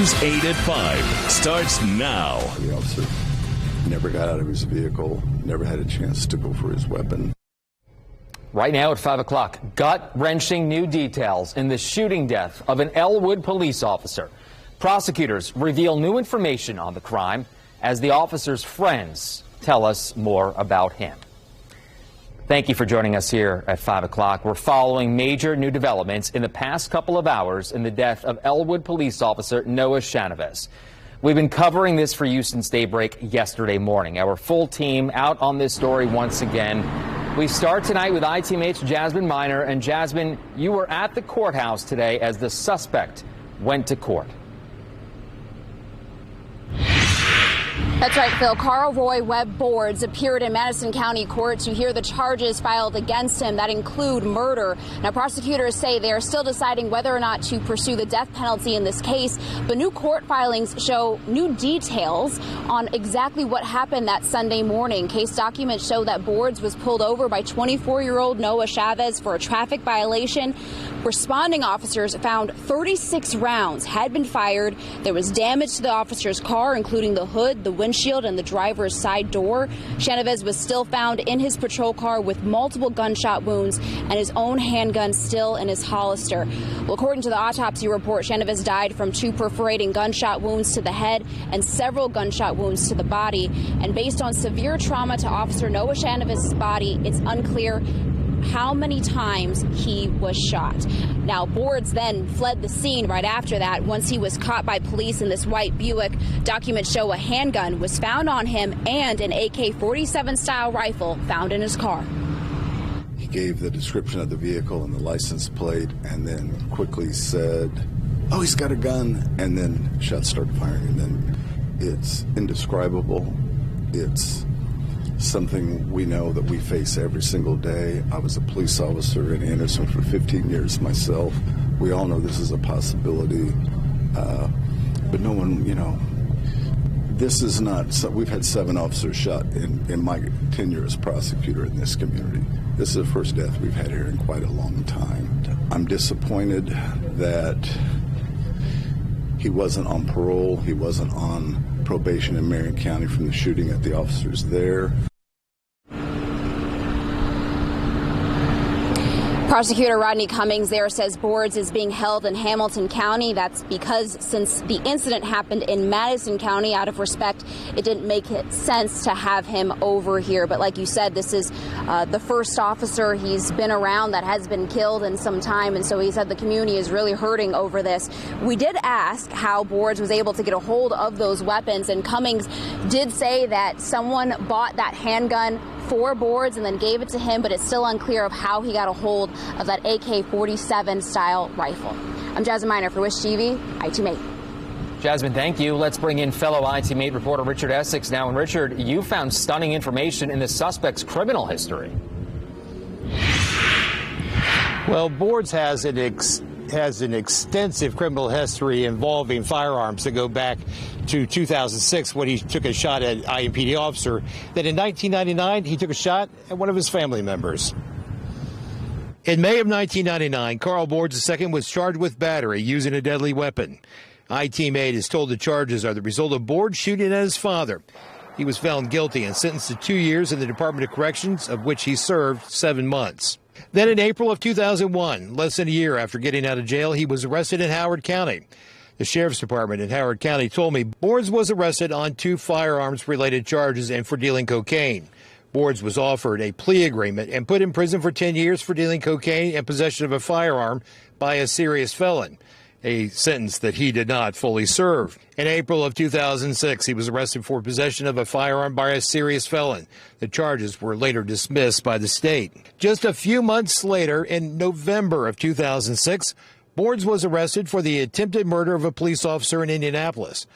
News 8 at 5 starts now. The officer never got out of his vehicle, never had a chance to go for his weapon. Right now at 5 o'clock, gut-wrenching new details in the shooting death of an Elwood police officer. Prosecutors reveal new information on the crime as the officer's friends tell us more about him. Thank you for joining us here at 5 o'clock. We're following major new developments in the past couple of hours in the death of Elwood police officer Noah Chavez. We've been covering this for you since daybreak yesterday morning. Our full team out on this story once again. We start tonight with ITMA's Jasmine Miner. And Jasmine, you were at the courthouse today as the suspect went to court. That's right, Phil. Carl Roy Webb Boards appeared in Madison County Court to hear the charges filed against him that include murder. Now, prosecutors say they are still deciding whether or not to pursue the death penalty in this case, but new court filings show new details on exactly what happened that Sunday morning. Case documents show that Boards was pulled over by 24-year-old Noah Chavez for a traffic violation. Responding officers found 36 rounds had been fired. There was damage to the officer's car, including the hood, the windshield, and the driver's side door. Chavez was still found in his patrol car with multiple gunshot wounds and his own handgun still in his holster. Well, according to the autopsy report, Chavez died from 2 perforating gunshot wounds to the head and several gunshot wounds to the body. And based on severe trauma to Officer Noah Chavez's body, it's unclear how many times he was shot. Now, Boards then fled the scene right after that. Once he was caught by police in this white Buick, documents show a handgun was found on him and an AK-47 style rifle found in his car. He gave the description of the vehicle and the license plate and then quickly said, "Oh, he's got a gun," and then shots started firing. And then it's indescribable. It's something we know that we face every single day. I was a police officer in Anderson for 15 years myself. We all know this is a possibility, but no one, this is not, so we've had 7 officers shot in my tenure as prosecutor in this community. This is the first death we've had here in quite a long time. I'm disappointed that he wasn't on parole, he wasn't on probation in Marion County from the shooting at the officers there. Prosecutor Rodney Cummings there says Boards is being held in Hamilton County. That's because since the incident happened in Madison County, out of respect, it didn't make sense to have him over here. But like you said, this is the first officer he's been around that has been killed in some time. And so he said the community is really hurting over this. We did ask how Boards was able to get a hold of those weapons. And Cummings did say that someone bought that handgun for Boards and then gave it to him, but it's still unclear of how he got a hold of that AK-47 style rifle. I'm Jasmine Miner for Wish TV, ITMate. Jasmine, thank you. Let's bring in fellow ITMate reporter Richard Essex now. And Richard, you found stunning information in the suspect's criminal history. Well, Boards has an extensive criminal history involving firearms that go back to 2006 when he took a shot at IMPD officer. Then in 1999, he took a shot at one of his family members. In May of 1999, Carl Boards II was charged with battery using a deadly weapon. ITMate is told the charges are the result of Boards shooting at his father. He was found guilty and sentenced to 2 years in the Department of Corrections, of which he served 7 months. Then in April of 2001, less than a year after getting out of jail, he was arrested in Howard County. The Sheriff's Department in Howard County told me Boards was arrested on 2 firearms-related charges and for dealing cocaine. Boards was offered a plea agreement and put in prison for 10 years for dealing cocaine and possession of a firearm by a serious felon, a sentence that he did not fully serve. In April of 2006, he was arrested for possession of a firearm by a serious felon. The charges were later dismissed by the state. Just a few months later, in November of 2006, Boards was arrested for the attempted murder of a police officer in Indianapolis.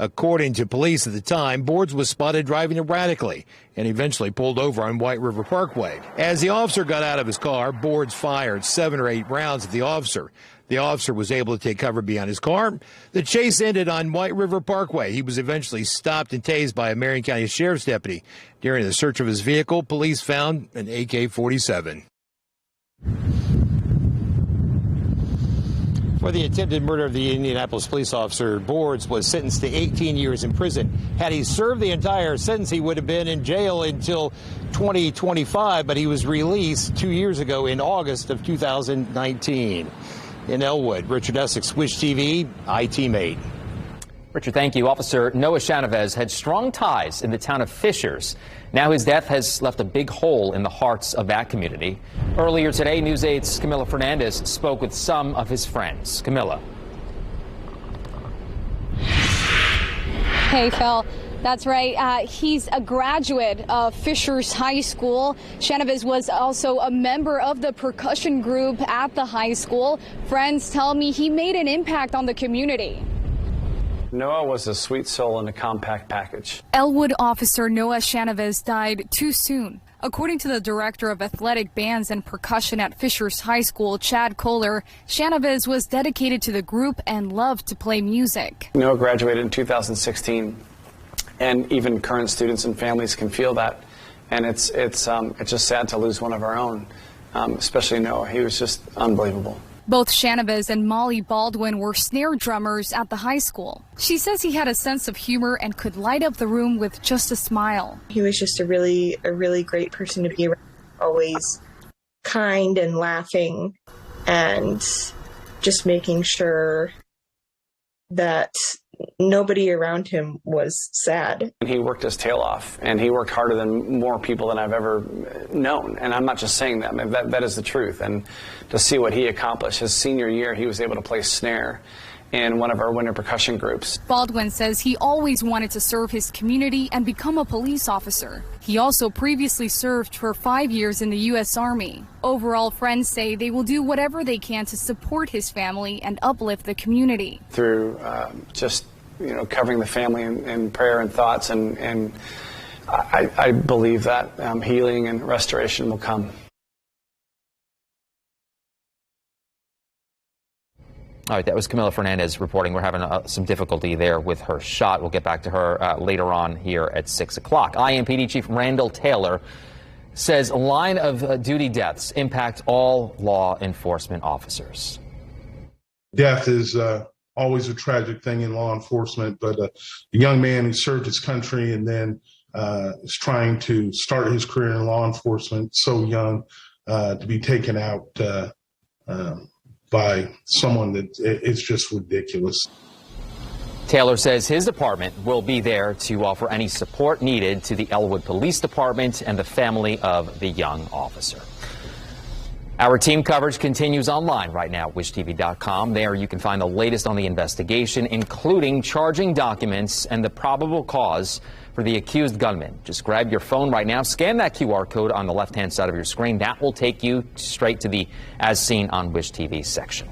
According to police at the time, Boards was spotted driving erratically and eventually pulled over on White River Parkway. As the officer got out of his car, Boards fired 7 or 8 rounds at the officer. The officer was able to take cover behind his car. The chase ended on White River Parkway. He was eventually stopped and tased by a Marion County Sheriff's deputy. During the search of his vehicle, police found an AK-47. for the attempted murder of the Indianapolis police officer. Boards was sentenced to 18 years in prison. Had he served the entire sentence, he would have been in jail until 2025, but he was released 2 years ago in August of 2019. In Elwood, Richard Essex, Wish TV, iTeammate. Richard, thank you. Officer Noah Chavez had strong ties in the town of Fishers. Now his death has left a big hole in the hearts of that community. Earlier today, News 8's Camila Fernandez spoke with some of his friends. Camila. Hey, Phil. That's right. He's a graduate of Fishers High School. Chavez was also a member of the percussion group at the high school. Friends tell me he made an impact on the community. Noah was a sweet soul in a compact package. Elwood officer Noah Chavez died too soon. According to the director of athletic bands and percussion at Fishers High School, Chad Kohler, Chavez was dedicated to the group and loved to play music. Noah graduated in 2016, and even current students and families can feel that. And it's just sad to lose one of our own, especially Noah. He was just unbelievable. Both Chavez and Molly Baldwin were snare drummers at the high school. She says he had a sense of humor and could light up the room with just a smile. He was just a really great person to be around, always kind and laughing and just making sure that nobody around him was sad. He worked his tail off, and he worked harder than more people than I've ever known. And I'm not just saying that. I mean, that is the truth. And to see what he accomplished, his senior year, he was able to play snare in one of our winter percussion groups. Baldwin says he always wanted to serve his community and become a police officer. He also previously served for 5 years in the U.S. Army. Overall, friends say they will do whatever they can to support his family and uplift the community. Through just, covering the family in prayer and thoughts, and I believe that healing and restoration will come. All right, that was Camila Fernandez reporting. We're having some difficulty there with her shot. We'll get back to her later on here at 6 o'clock. IMPD Chief Randall Taylor says line of duty deaths impact all law enforcement officers. Death is always a tragic thing in law enforcement, but a young man who served his country and then is trying to start his career in law enforcement so young to be taken out by someone that it's just ridiculous. Taylor says his department will be there to offer any support needed to the Elwood Police Department and the family of the young officer. Our team coverage continues online right now at wishtv.com. There you can find the latest on the investigation, including charging documents and the probable cause for the accused gunman. Just grab your phone right now, scan that QR code on the left-hand side of your screen. That will take you straight to the As Seen on Wish TV section.